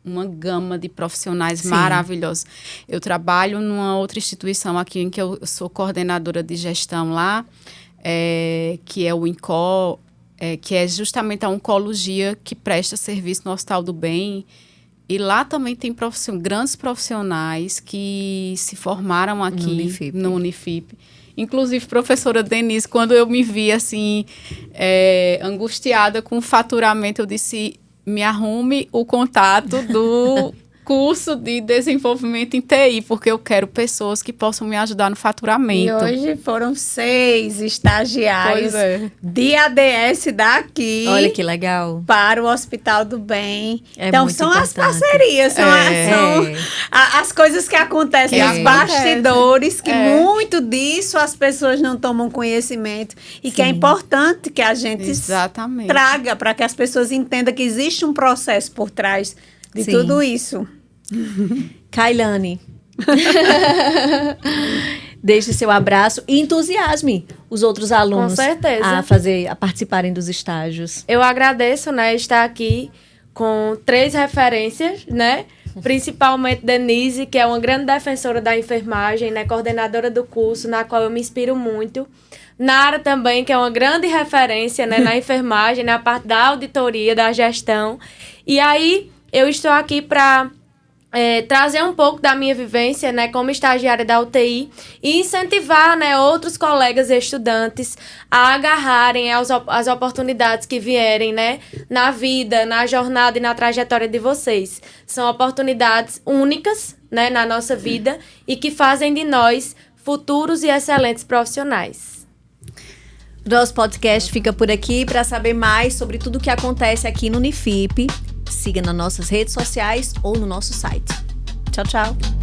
uma gama de profissionais maravilhosos. Eu trabalho numa outra instituição aqui em que eu sou coordenadora de gestão lá, que é o INCO, que é justamente a oncologia que presta serviço no Hospital do Bem. E lá também tem grandes profissionais que se formaram aqui no Unifip. Inclusive, professora Denise, quando eu me vi assim, angustiada com o faturamento, eu disse, me arrume o contato do curso de desenvolvimento em TI, porque eu quero pessoas que possam me ajudar no faturamento. E hoje foram 6 estagiários de ADS daqui. Olha que legal. Para o Hospital do Bem. É então, muito são importante. as parcerias, são as coisas que acontecem nos bastidores, que muito disso as pessoas não tomam conhecimento. E que é importante que a gente traga para que as pessoas entendam que existe um processo por trás de tudo isso. Kailane, deixe seu abraço e entusiasme os outros alunos Com certeza. a participarem dos estágios. Eu agradeço, né, estar aqui com 3 referências, né? Principalmente Denise, que é uma grande defensora da enfermagem, né, coordenadora do curso, na qual eu me inspiro muito. Nara também, que é uma grande referência, né, na enfermagem, na parte da auditoria, da gestão. E aí, eu estou aqui para trazer um pouco da minha vivência, né, como estagiária da UTI e incentivar, né, outros colegas e estudantes a agarrarem as oportunidades que vierem, né, na vida, na jornada e na trajetória de vocês. São oportunidades únicas, né, na nossa vida e que fazem de nós futuros e excelentes profissionais. Nosso podcast fica por aqui. Para saber mais sobre tudo o que acontece aqui no Unifip, siga nas nossas redes sociais ou no nosso site. Tchau, tchau.